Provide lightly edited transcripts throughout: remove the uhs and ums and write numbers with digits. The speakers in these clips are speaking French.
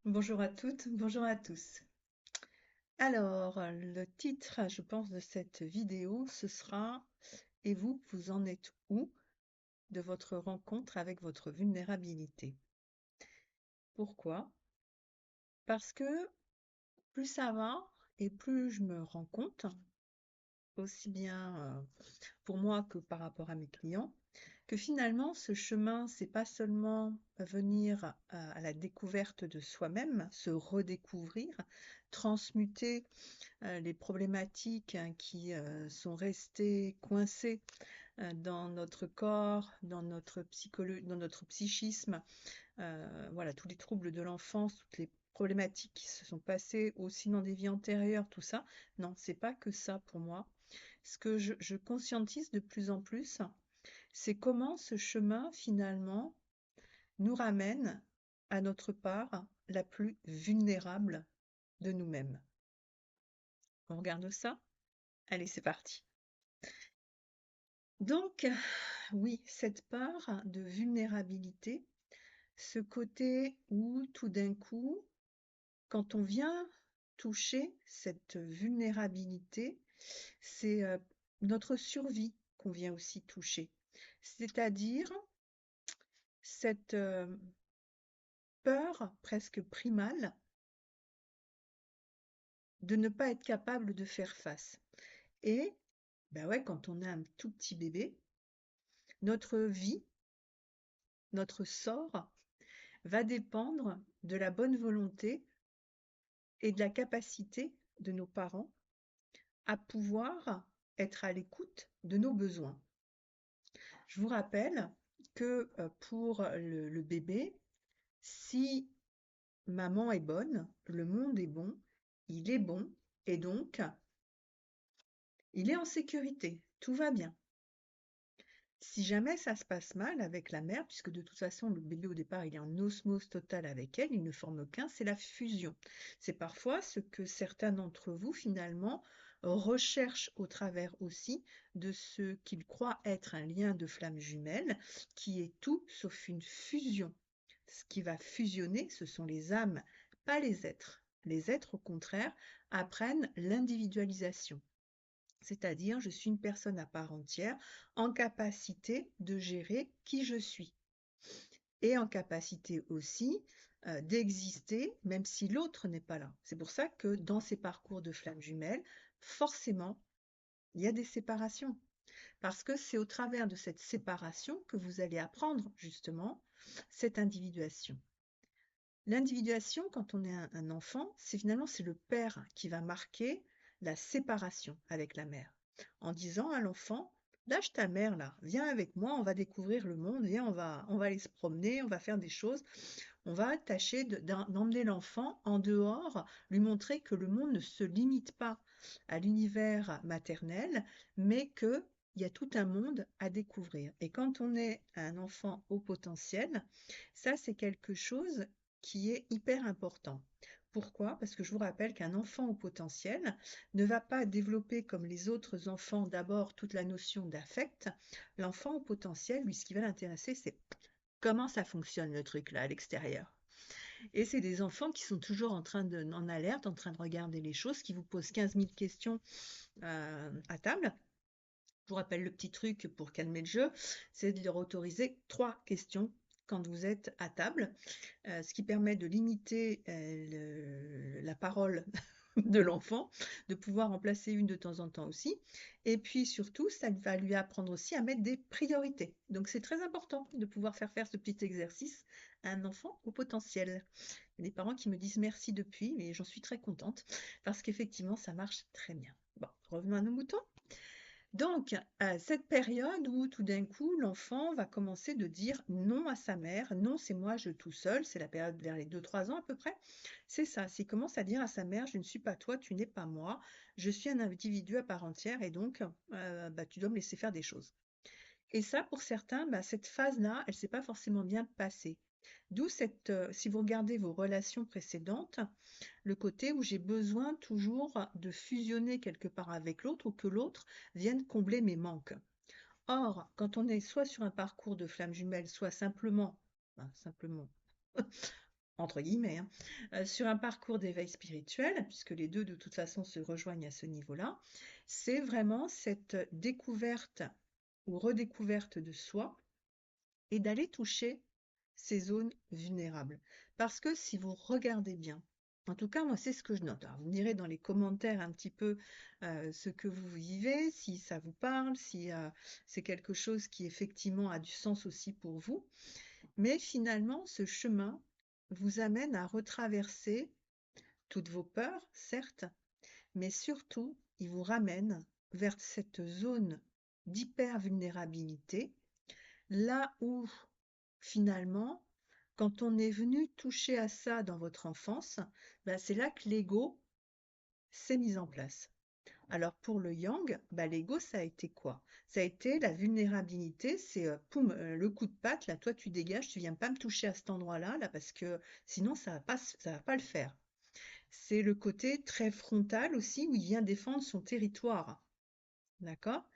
Bonjour à toutes, bonjour à tous. Alors, le titre, je pense, de cette vidéo, ce sera «Et vous, vous en êtes où de votre rencontre avec votre vulnérabilité?» Pourquoi? Parce que plus ça va et plus je me rends compte, aussi bien pour moi que par rapport à mes clients, que finalement ce chemin, c'est pas seulement venir à la découverte de soi-même, se redécouvrir, transmuter les problématiques qui sont restées coincées dans notre corps, dans notre dans notre psychisme, voilà, tous les troubles de l'enfance, toutes les problématiques qui se sont passées aussi dans des vies antérieures, tout ça. Non, c'est pas que ça pour moi. Ce que je conscientise de plus en plus, c'est comment ce chemin finalement nous ramène à notre part la plus vulnérable de nous-mêmes. On regarde ça? Allez, c'est parti. Donc, oui, cette part de vulnérabilité, ce côté où tout d'un coup, quand on vient toucher cette vulnérabilité, c'est notre survie qu'on vient aussi toucher. C'est-à-dire cette peur presque primale de ne pas être capable de faire face. Et, ben ouais, quand on a un tout petit bébé, notre vie, notre sort, va dépendre de la bonne volonté et de la capacité de nos parents à pouvoir être à l'écoute de nos besoins. Je vous rappelle que pour le bébé, si maman est bonne, le monde est bon, il est bon, et donc il est en sécurité, tout va bien. Si jamais ça se passe mal avec la mère, puisque de toute façon le bébé au départ il est en osmose totale avec elle, il ne forme qu'un, c'est la fusion. C'est parfois ce que certains d'entre vous finalement recherchent au travers aussi de ce qu'ils croient être un lien de flamme jumelle, qui est tout sauf une fusion. Ce qui va fusionner, ce sont les âmes, pas les êtres. Les êtres, au contraire, apprennent l'individualisation. C'est-à-dire, je suis une personne à part entière en capacité de gérer qui je suis et en capacité aussi d'exister même si l'autre n'est pas là. C'est pour ça que dans ces parcours de flammes jumelles, forcément, il y a des séparations. Parce que c'est au travers de cette séparation que vous allez apprendre justement cette individuation. L'individuation, quand on est un enfant, c'est finalement c'est le père qui va marquer la séparation avec la mère, en disant à l'enfant, lâche ta mère là, viens avec moi, on va découvrir le monde, viens, on va aller se promener, on va faire des choses, on va tâcher d'emmener l'enfant en dehors, lui montrer que le monde ne se limite pas à l'univers maternel, mais que il y a tout un monde à découvrir. Et quand on est un enfant au potentiel, ça c'est quelque chose qui est hyper important. Pourquoi? Parce que je vous rappelle qu'un enfant au potentiel ne va pas développer comme les autres enfants d'abord toute la notion d'affect. L'enfant au potentiel, lui, ce qui va l'intéresser, c'est comment ça fonctionne le truc là à l'extérieur. Et c'est des enfants qui sont toujours en alerte, en train de regarder les choses, qui vous posent 15 000 questions à table. Je vous rappelle le petit truc pour calmer le jeu, c'est de leur autoriser 3 questions quand vous êtes à table, ce qui permet de limiter la parole de l'enfant, de pouvoir en placer une de temps en temps aussi. Et puis surtout, ça va lui apprendre aussi à mettre des priorités. Donc c'est très important de pouvoir faire ce petit exercice à un enfant au potentiel. Il y a des parents qui me disent merci depuis, mais j'en suis très contente parce qu'effectivement, ça marche très bien. Bon, revenons à nos moutons. Donc, cette période où tout d'un coup, l'enfant va commencer de dire non à sa mère, non, c'est moi, je tout seul, c'est la période vers les 2-3 ans à peu près. C'est ça, s'il commence à dire à sa mère, je ne suis pas toi, tu n'es pas moi, je suis un individu à part entière et donc bah, tu dois me laisser faire des choses. Et ça, pour certains, bah, cette phase-là, elle ne s'est pas forcément bien passée. D'où cette, si vous regardez vos relations précédentes, le côté où j'ai besoin toujours de fusionner quelque part avec l'autre ou que l'autre vienne combler mes manques. Or, quand on est soit sur un parcours de flamme jumelle, soit simplement, entre guillemets, hein, sur un parcours d'éveil spirituel, puisque les deux de toute façon se rejoignent à ce niveau-là, c'est vraiment cette découverte ou redécouverte de soi et d'aller toucher ces zones vulnérables. Parce que si vous regardez bien, en tout cas moi c'est ce que je note. Alors, vous me direz dans les commentaires un petit peu ce que vous vivez, si ça vous parle, si c'est quelque chose qui effectivement a du sens aussi pour vous. Mais finalement, ce chemin vous amène à retraverser toutes vos peurs, certes, mais surtout, il vous ramène vers cette zone d'hyper-vulnérabilité, là où, finalement, quand on est venu toucher à ça dans votre enfance, ben, c'est là que l'ego s'est mis en place. Alors pour le yang, bah, l'ego, ça a été quoi? Ça a été la vulnérabilité, c'est poum, le coup de patte, là, toi tu dégages, tu viens pas me toucher à cet endroit-là, là, parce que sinon ça va pas le faire. C'est le côté très frontal aussi, où il vient défendre son territoire, d'accord?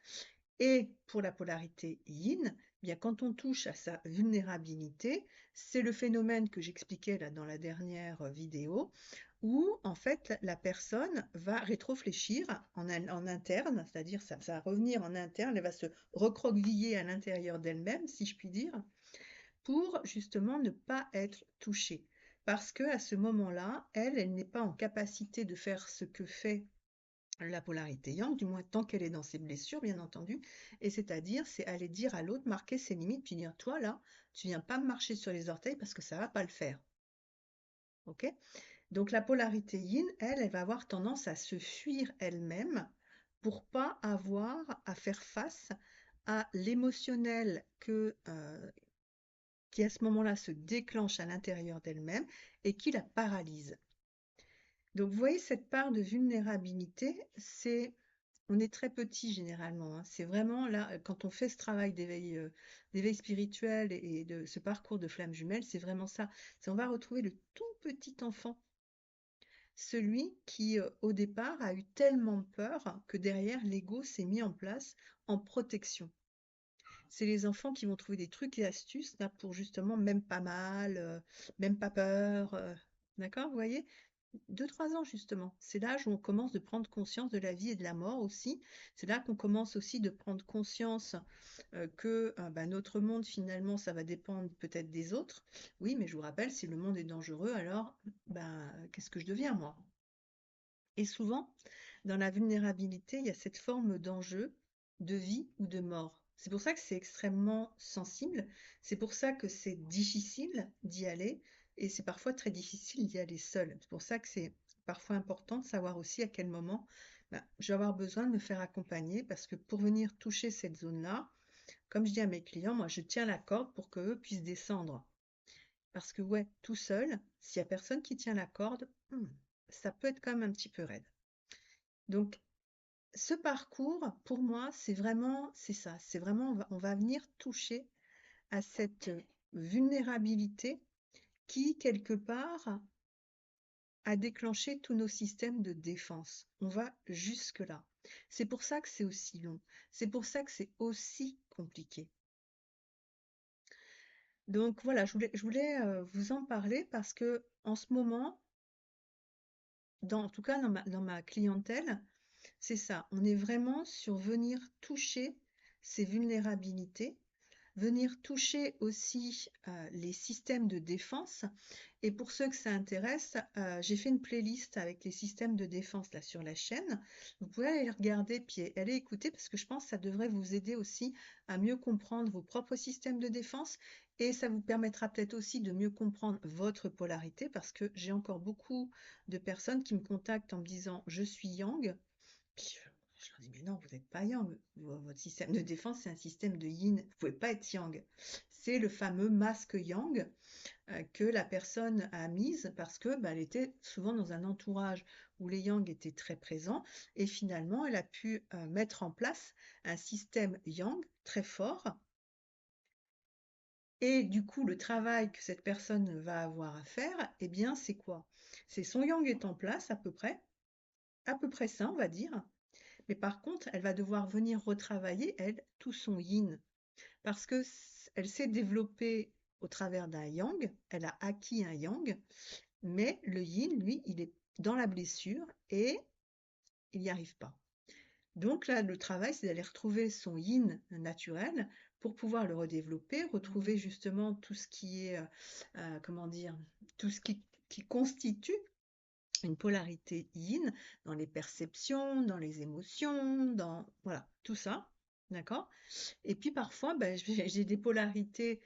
Et pour la polarité yin, bien quand on touche à sa vulnérabilité, c'est le phénomène que j'expliquais là dans la dernière vidéo, où en fait la personne va rétréfléchir en interne, c'est-à-dire ça va revenir en interne, elle va se recroqueviller à l'intérieur d'elle-même, si je puis dire, pour justement ne pas être touchée. Parce que à ce moment-là, elle n'est pas en capacité de faire ce que fait la polarité yang, du moins tant qu'elle est dans ses blessures, bien entendu, et c'est-à-dire, c'est aller dire à l'autre, marquer ses limites, puis dire, toi là, tu viens pas me marcher sur les orteils parce que ça va pas le faire. Ok? Donc la polarité yin, elle va avoir tendance à se fuir elle-même pour pas avoir à faire face à l'émotionnel qui à ce moment-là se déclenche à l'intérieur d'elle-même et qui la paralyse. Donc vous voyez cette part de vulnérabilité, on est très petit généralement, hein. C'est vraiment là, quand on fait ce travail d'éveil spirituel et de ce parcours de flamme jumelle, c'est vraiment ça. On va retrouver le tout petit enfant, celui qui au départ a eu tellement peur que derrière l'ego s'est mis en place en protection. C'est les enfants qui vont trouver des trucs et astuces là pour justement même pas mal, même pas peur, d'accord, vous voyez? 2-3 ans justement, c'est l'âge où on commence de prendre conscience de la vie et de la mort aussi. C'est là qu'on commence aussi de prendre conscience que bah, notre monde finalement ça va dépendre peut-être des autres. Oui, mais je vous rappelle, si le monde est dangereux, alors ben, qu'est-ce que je deviens moi? Et souvent, dans la vulnérabilité, il y a cette forme d'enjeu de vie ou de mort. C'est pour ça que c'est extrêmement sensible, c'est pour ça que c'est difficile d'y aller, et c'est parfois très difficile d'y aller seul. C'est pour ça que c'est parfois important de savoir aussi à quel moment ben, je vais avoir besoin de me faire accompagner, parce que pour venir toucher cette zone-là, comme je dis à mes clients, moi je tiens la corde pour qu'eux puissent descendre. Parce que ouais, tout seul, s'il n'y a personne qui tient la corde, ça peut être quand même un petit peu raide. Donc, ce parcours, pour moi, c'est ça. C'est vraiment, on va venir toucher à cette vulnérabilité qui, quelque part, a déclenché tous nos systèmes de défense. On va jusque-là. C'est pour ça que c'est aussi long. C'est pour ça que c'est aussi compliqué. Donc voilà, je voulais vous en parler parce que en ce moment, en tout cas dans ma clientèle, c'est ça. On est vraiment sur venir toucher ces vulnérabilités, venir toucher aussi les systèmes de défense. Et pour ceux que ça intéresse, j'ai fait une playlist avec les systèmes de défense là sur la chaîne. Vous pouvez aller regarder puis aller écouter parce que je pense que ça devrait vous aider aussi à mieux comprendre vos propres systèmes de défense et ça vous permettra peut-être aussi de mieux comprendre votre polarité parce que j'ai encore beaucoup de personnes qui me contactent en me disant je suis yang. Puis je leur dis, mais non, vous n'êtes pas yang. Votre système de défense, c'est un système de yin. Vous ne pouvez pas être yang. C'est le fameux masque yang que la personne a mise parce que bah, elle était souvent dans un entourage où les yang étaient très présents et finalement elle a pu mettre en place un système yang très fort et du coup le travail que cette personne va avoir à faire, eh bien c'est quoi? C'est son yang est en place à peu près ça on va dire, mais par contre elle va devoir venir retravailler elle tout son yin parce que elle s'est développée au travers d'un yang, elle a acquis un yang, mais le yin, lui, il est dans la blessure et il n'y arrive pas. Donc là, le travail, c'est d'aller retrouver son yin naturel pour pouvoir le redévelopper, retrouver justement tout ce qui est, comment dire, tout ce qui constitue une polarité yin dans les perceptions, dans les émotions, dans voilà, tout ça, d'accord? Et puis parfois, ben, j'ai des polarités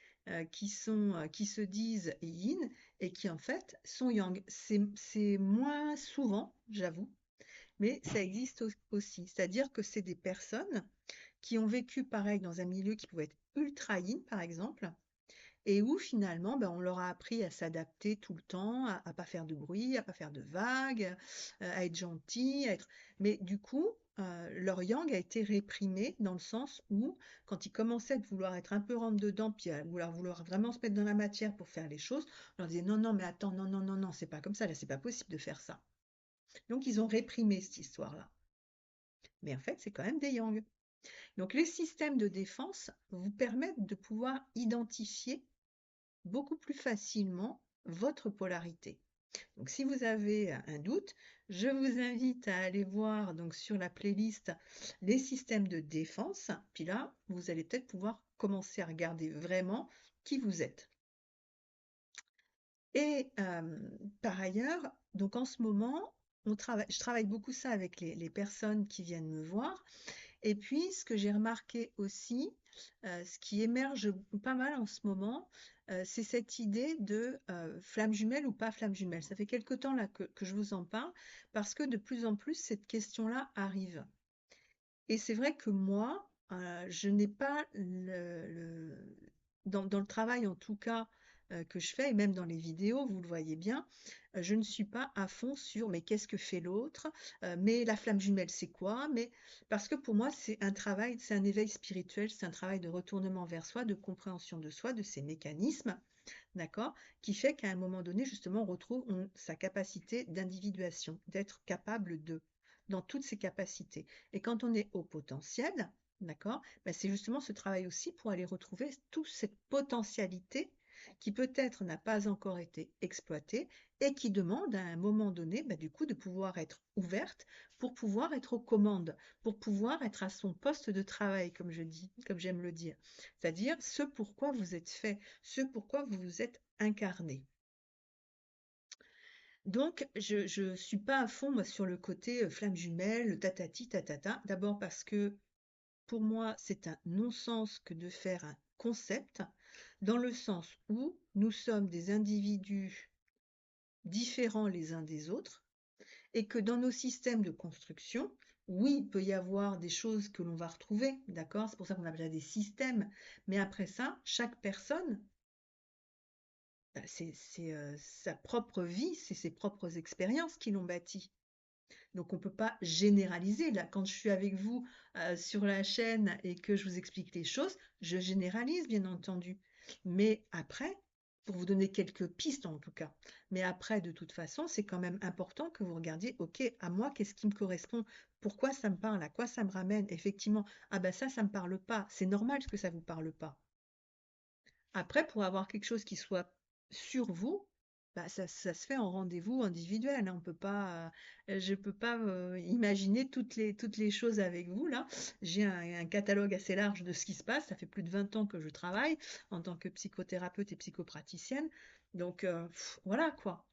qui se disent yin et qui en fait sont yang. C'est moins souvent, j'avoue, mais ça existe aussi. C'est-à-dire que c'est des personnes qui ont vécu pareil dans un milieu qui pouvait être ultra yin, par exemple, et où finalement, ben, on leur a appris à s'adapter tout le temps, à pas faire de bruit, à pas faire de vagues, à être gentil, à être... Mais du coup, leur yang a été réprimé dans le sens où, quand ils commençaient de vouloir être un peu rentre-dedans, puis à vouloir vraiment se mettre dans la matière pour faire les choses, on leur disait non, non, mais attends, non, non, non, non, c'est pas comme ça, là, c'est pas possible de faire ça. Donc, ils ont réprimé cette histoire-là. Mais en fait, c'est quand même des yang. Donc, les systèmes de défense vous permettent de pouvoir identifier beaucoup plus facilement votre polarité. Donc, si vous avez un doute, je vous invite à aller voir donc sur la playlist les systèmes de défense. Puis là, vous allez peut-être pouvoir commencer à regarder vraiment qui vous êtes. Et par ailleurs, donc en ce moment, je travaille beaucoup ça avec les personnes qui viennent me voir. Et puis, ce que j'ai remarqué aussi, ce qui émerge pas mal en ce moment, c'est cette idée de flamme jumelle ou pas flamme jumelle. Ça fait quelque temps là que je vous en parle, parce que de plus en plus, cette question-là arrive. Et c'est vrai que moi, je n'ai pas dans le travail en tout cas que je fais, et même dans les vidéos, vous le voyez bien, je ne suis pas à fond sur mais qu'est-ce que fait l'autre, mais la flamme jumelle c'est quoi, mais parce que pour moi c'est un travail, c'est un éveil spirituel, c'est un travail de retournement vers soi, de compréhension de soi, de ses mécanismes, d'accord, qui fait qu'à un moment donné justement on retrouve sa capacité d'individuation, d'être capable de dans toutes ses capacités. Et quand on est au potentiel, d'accord, ben c'est justement ce travail aussi pour aller retrouver toute cette potentialité qui peut-être n'a pas encore été exploitée et qui demande à un moment donné, ben du coup, de pouvoir être ouverte pour pouvoir être aux commandes, pour pouvoir être à son poste de travail, comme je dis, comme j'aime le dire. C'est-à-dire ce pourquoi vous êtes fait, ce pourquoi vous vous êtes incarné. Donc, je ne suis pas à fond moi, sur le côté flamme jumelle, tatati, tatata. D'abord parce que pour moi, c'est un non-sens que de faire un concept, dans le sens où nous sommes des individus différents les uns des autres, et que dans nos systèmes de construction, oui, il peut y avoir des choses que l'on va retrouver, d'accord? C'est pour ça qu'on appelle ça des systèmes. Mais après ça, chaque personne, c'est sa propre vie, c'est ses propres expériences qui l'ont bâti. Donc on ne peut pas généraliser. Là, quand je suis avec vous sur la chaîne et que je vous explique les choses, je généralise bien entendu. Mais après, pour vous donner quelques pistes en tout cas, mais après de toute façon, c'est quand même important que vous regardiez, ok, à moi, qu'est-ce qui me correspond? Pourquoi ça me parle? À quoi ça me ramène? Effectivement, ah ben ça me parle pas. C'est normal que ça vous parle pas. Après, pour avoir quelque chose qui soit sur vous, bah, ça se fait en rendez-vous individuel, hein. On peut pas, je peux pas imaginer toutes les choses avec vous là. J'ai un catalogue assez large de ce qui se passe. Ça fait plus de 20 ans que je travaille en tant que psychothérapeute et psychopraticienne. Donc voilà quoi.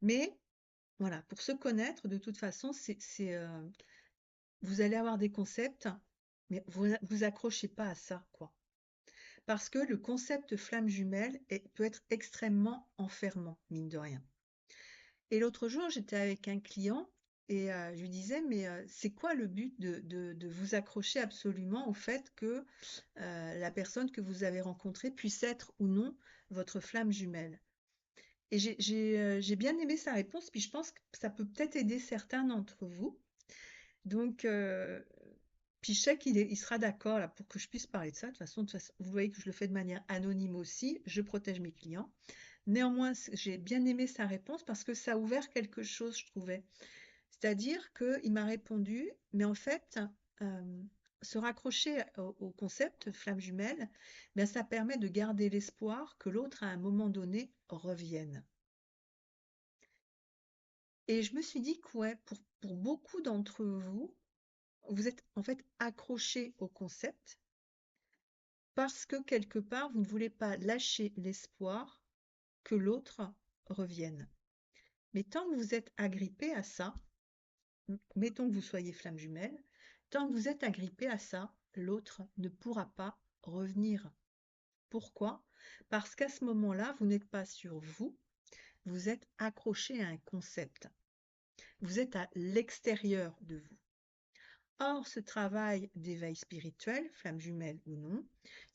Mais voilà, pour se connaître, de toute façon, vous allez avoir des concepts, mais vous accrochez pas à ça quoi. Parce que le concept flamme jumelle peut être extrêmement enfermant, mine de rien. Et l'autre jour, j'étais avec un client et je lui disais, mais c'est quoi le but de vous accrocher absolument au fait que la personne que vous avez rencontrée puisse être ou non votre flamme jumelle? Et j'ai bien aimé sa réponse, puis je pense que ça peut peut-être aider certains d'entre vous. Donc, puis je sais il sera d'accord là pour que je puisse parler de ça. De toute façon, vous voyez que je le fais de manière anonyme aussi. Je protège mes clients. Néanmoins, j'ai bien aimé sa réponse parce que ça a ouvert quelque chose, je trouvais. C'est-à-dire qu'il m'a répondu, mais en fait, se raccrocher au concept flamme jumelle, ben ça permet de garder l'espoir que l'autre, à un moment donné, revienne. Et je me suis dit que ouais, pour beaucoup d'entre vous, vous êtes en fait accrochés au concept parce que quelque part, vous ne voulez pas lâcher l'espoir que l'autre revienne. Mais tant que vous êtes agrippé à ça, mettons que vous soyez flamme jumelle, tant que vous êtes agrippé à ça, l'autre ne pourra pas revenir. Pourquoi? Parce qu'à ce moment-là, vous n'êtes pas sur vous, vous êtes accroché à un concept. Vous êtes à l'extérieur de vous. Or, ce travail d'éveil spirituel, flamme jumelle ou non,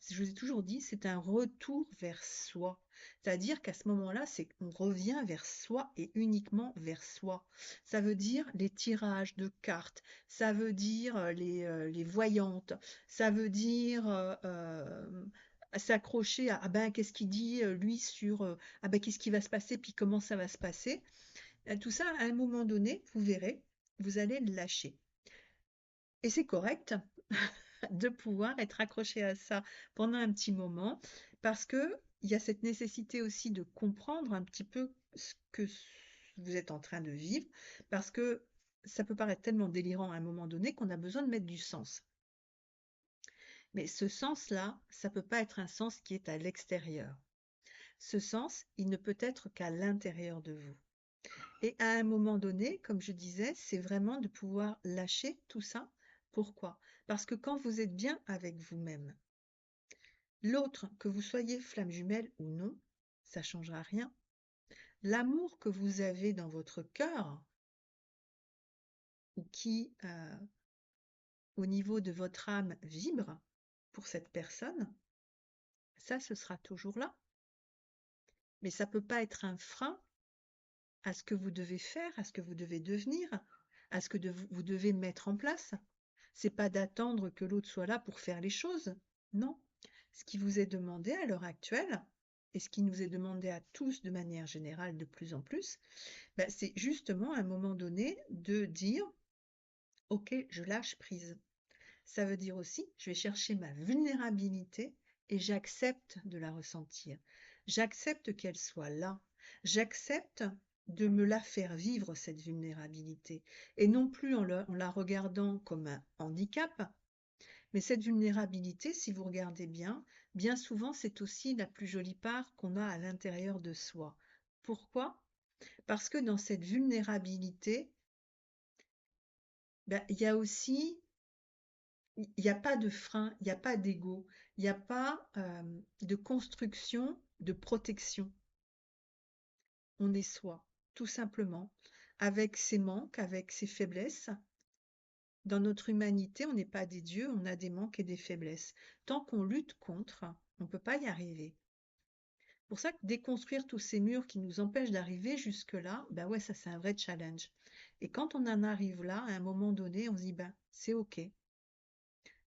je vous ai toujours dit, c'est un retour vers soi. C'est-à-dire qu'à ce moment-là, c'est qu'on revient vers soi et uniquement vers soi. Ça veut dire les tirages de cartes, ça veut dire les voyantes, ça veut dire s'accrocher à ah ben qu'est-ce qu'il dit lui sur ah ben qu'est-ce qui va se passer puis comment ça va se passer. Tout ça, à un moment donné, vous verrez, vous allez le lâcher. Et c'est correct de pouvoir être accroché à ça pendant un petit moment, parce que il y a cette nécessité aussi de comprendre un petit peu ce que vous êtes en train de vivre, parce que ça peut paraître tellement délirant à un moment donné qu'on a besoin de mettre du sens. Mais ce sens-là, ça peut pas être un sens qui est à l'extérieur. Ce sens, il ne peut être qu'à l'intérieur de vous. Et à un moment donné, comme je disais, c'est vraiment de pouvoir lâcher tout ça. Pourquoi? Parce que quand vous êtes bien avec vous-même, l'autre, que vous soyez flamme jumelle ou non, ça ne changera rien. L'amour que vous avez dans votre cœur, ou qui, au niveau de votre âme, vibre pour cette personne, ça, ce sera toujours là. Mais ça ne peut pas être un frein à ce que vous devez faire, à ce que vous devez devenir, à ce que vous devez mettre en place. C'est pas d'attendre que l'autre soit là pour faire les choses. Non. Ce qui vous est demandé à l'heure actuelle, et ce qui nous est demandé à tous de manière générale de plus en plus, c'est justement à un moment donné de dire ok, je lâche prise. Ça veut dire aussi, je vais chercher ma vulnérabilité et j'accepte de la ressentir. J'accepte qu'elle soit là. J'accepte de me la faire vivre, cette vulnérabilité. Et non plus en la regardant comme un handicap, mais cette vulnérabilité, si vous regardez bien souvent, c'est aussi la plus jolie part qu'on a à l'intérieur de soi. Pourquoi? Parce que dans cette vulnérabilité, il y a aussi il n'y a pas de frein, il n'y a pas d'ego, il n'y a pas de construction de protection. On est soi, tout simplement, avec ses manques, avec ses faiblesses. Dans notre humanité, on n'est pas des dieux, on a des manques et des faiblesses. Tant qu'on lutte contre, on ne peut pas y arriver. Pour ça que déconstruire tous ces murs qui nous empêchent d'arriver jusque-là, ouais, ça c'est un vrai challenge. Et quand on en arrive là, à un moment donné, on se dit, c'est ok.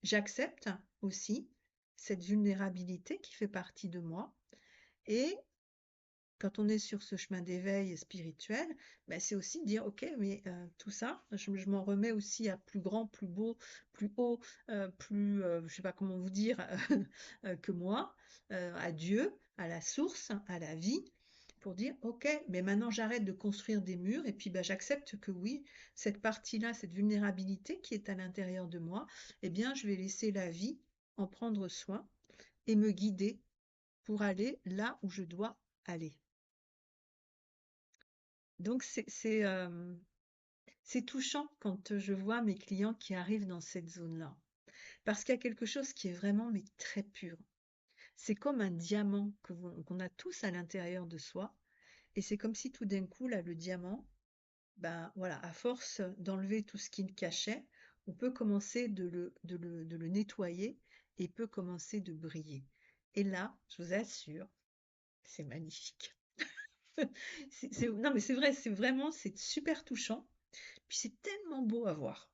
J'accepte aussi cette vulnérabilité qui fait partie de moi. Et quand on est sur ce chemin d'éveil spirituel, c'est aussi de dire, ok, mais tout ça, je m'en remets aussi à plus grand, plus beau, plus haut, plus, je sais pas comment vous dire, que moi, à Dieu, à la source, à la vie, pour dire, ok, mais maintenant j'arrête de construire des murs et puis j'accepte que oui, cette partie-là, cette vulnérabilité qui est à l'intérieur de moi, eh bien, je vais laisser la vie en prendre soin et me guider pour aller là où je dois aller. Donc c'est touchant quand je vois mes clients qui arrivent dans cette zone-là. Parce qu'il y a quelque chose qui est vraiment mais très pur. C'est comme un diamant qu'on a tous à l'intérieur de soi. Et c'est comme si tout d'un coup, là, le diamant, voilà, à force d'enlever tout ce qui le cachait, on peut commencer de le nettoyer et peut commencer de briller. Et là, je vous assure, c'est magnifique. Non, mais c'est vrai, c'est super touchant. Puis c'est tellement beau à voir.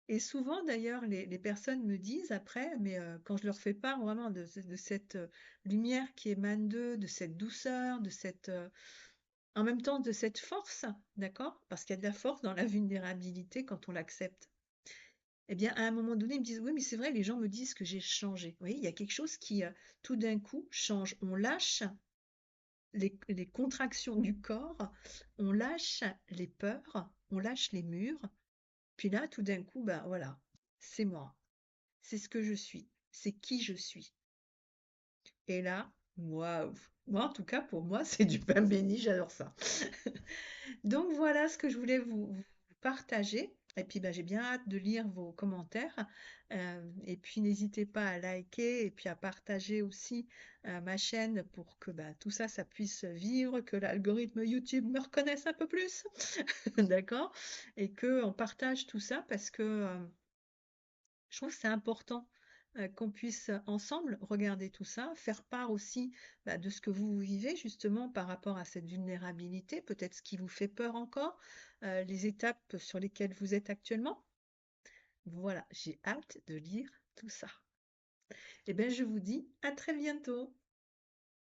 Et souvent, d'ailleurs, les personnes me disent après, mais quand je leur fais part vraiment de cette lumière qui émane d'eux, de cette douceur, de cette, en même temps de cette force, d'accord? Parce qu'il y a de la force dans la vulnérabilité quand on l'accepte. Eh bien, à un moment donné, ils me disent: «Oui, mais c'est vrai, les gens me disent que j'ai changé». Vous voyez, il y a quelque chose qui, tout d'un coup change. On lâche les contractions du corps, on lâche les peurs, on lâche les murs, puis là, tout d'un coup, bah, voilà, c'est moi, c'est ce que je suis, c'est qui je suis. Et là, waouh! Moi, en tout cas, pour moi, c'est du pain béni, j'adore ça. Donc voilà ce que je voulais vous partager. Et puis bah, j'ai bien hâte de lire vos commentaires. Et puis n'hésitez pas à liker et puis à partager aussi ma chaîne pour que bah, tout ça, ça puisse vivre, que l'algorithme YouTube me reconnaisse un peu plus. D'accord? Et qu'on partage tout ça parce que je trouve que c'est important qu'on puisse ensemble regarder tout ça, faire part aussi bah, de ce que vous vivez justement par rapport à cette vulnérabilité, peut-être ce qui vous fait peur encore, les étapes sur lesquelles vous êtes actuellement. Voilà, j'ai hâte de lire tout ça. Et bien, je vous dis à très bientôt.